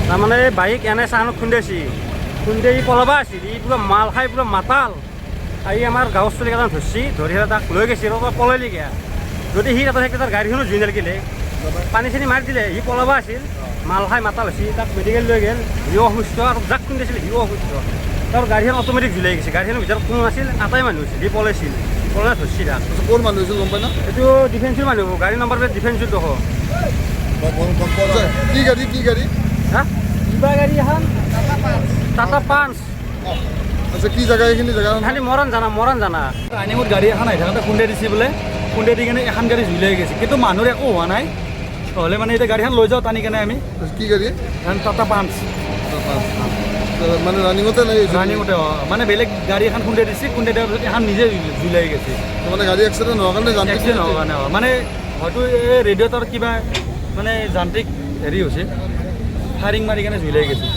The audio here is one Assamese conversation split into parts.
তাৰমানে বাইক এনে চাহানত খুন্দাইছি খুন্দাই পলাবা আছিল ই পুৰা মাল খাই পুৰা মাতাল আহি আমাৰ গাঁৱৰ চলিকেইজন ধৰছি ধৰি তাক লৈ গৈছে পলাইলি গিয়া যদি সি তাতে থাকে তাৰ গাড়ীখনো জুই নালাগিলে পানী চানী মাৰি দিলে সি পলাবা আছিল মাল খাই মাতাল হৈছি তাক মেডিকেল লৈ গ'ল সিও অসুস্থ আৰু যাক খুন্দাইছিল সিও অসুস্থ তাৰ গাড়ীখন অট'মেটিক জুলাই গৈছে গাড়ীখনৰ ভিতৰত কোনো নাছিল আটাই মানুহ হৈছিল সি পলাইছিল পলাই ধৰছি তাক ক'ৰ মানুহ হৈছিল গম পাই না এইটো ডিফেন্সৰ মানুহ গাড়ী নম্বৰ প্লেট ডিফেন্সৰ দেখো কি গাড়ী হা কিবা গাড়ী এখন টাটা পাঞ্চ আচ্ছা কি জেগা এইখিনি জেগা খালি মৰণ জানা আনিমত গাড়ী এখন আহি থাকোঁতে খুন্দাই দিছে বোলে খুন্দাই দি কেনে এখন গাড়ী জুলাই গৈছে কিন্তু মানুহৰ একো হোৱা নাই হ'লে মানে এতিয়া গাড়ীখন লৈ যাওঁ টানি কেনে আমি কি গাড়ী এখন টাটা পাঞ্চ মানে ৰানিঙতে নাই ৰানিঙতে মানে বেলেগ গাড়ী এখন খুন্দাই দিছে খুন্দাই দিয়াৰ পিছত এখন নিজে জুলাই গৈছে মানে গাড়ী এক্সিডেণ্ট হোৱাৰ কাৰণে এক্সিডেণ্ট হোৱাৰ কাৰণে মানে হয়তো এই ৰেডিঅ'টোৰ কিবা মানে যান্ত্ৰিক হেৰি হৈছে ফায়াৰিং মাৰি কেনে জুলাই গৈছে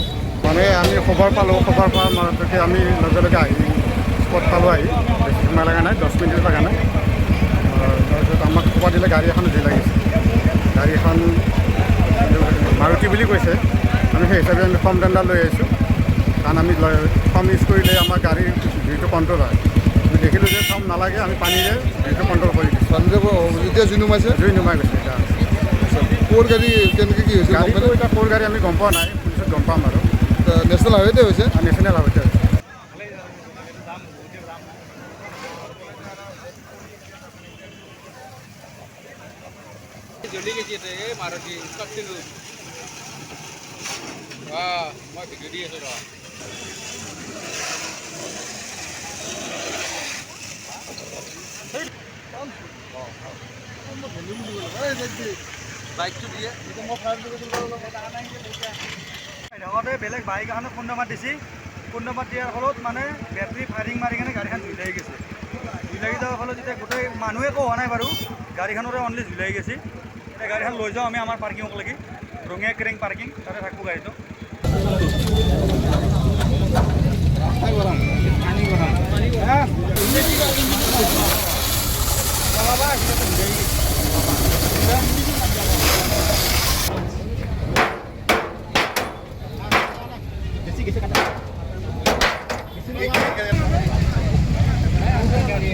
মানে আমি খবৰ পালোঁ খবৰ পোৱাৰ মাজতে আমি লগে লগে আহি স্পট পালোঁ আহি বেছি সময় লগা নাই 10 মিনিট লগা নাই তাৰপিছত আমাক খবৰ দিলে গাড়ী এখন জুই লাগিছে গাড়ী এখন মাৰুতি বুলি কৈছে আমি সেই হিচাপে আমি ফৰ্ম টেণ্ডাৰ লৈ আহিছোঁ কাৰণ আমি ফৰ্ম ইউজ কৰিলে আমাৰ গাড়ীৰ জুইটো কণ্ট্ৰল হয় আমি দেখিলোঁ যে ফৰ্ম নালাগে আমি পানীৰে জুইটো কণ্ট্ৰল কৰি দিছোঁ এতিয়া জুই নুমাইছে জুই নুমাই গৈছে এতিয়া ক'ৰ গাড়ী কেনেকৈ কি হৈছে গাড়ীটো এতিয়া ক'ৰ গাড়ী আমি গম পোৱা নাই পুলিচত গম পাম আৰু নেশ্যনেল হাইৱেতে হৈছে নেশ্যনেল হাইৱেতে হৈছে জলদি গেছি মাৰুতি কাটিলো মই ভিডিঅ' দি আছোঁ বাইকটো দিয়ে ঢাকতে বেলেগ বাইক এখনে খুন্দা মাত দিছে খুন্দা মাত দিয়াৰ ফলত মানে বেটাৰী ফায়াৰিং মাৰি কেনে গাড়ীখন জুলাই গৈছে জুলাই যোৱাৰ ফলত যেতিয়া গোটেই মানুহে একো হোৱা নাই বাৰু গাড়ীখনৰে অনলি জুলাই গৈছে এই গাড়ীখন লৈ যাওঁ আমি আমাৰ পাৰ্কিঙক লাগি ৰঙিয়া কেৰেং পাৰ্কিং তাতে থাকোঁ গাড়ীটো গাড়ী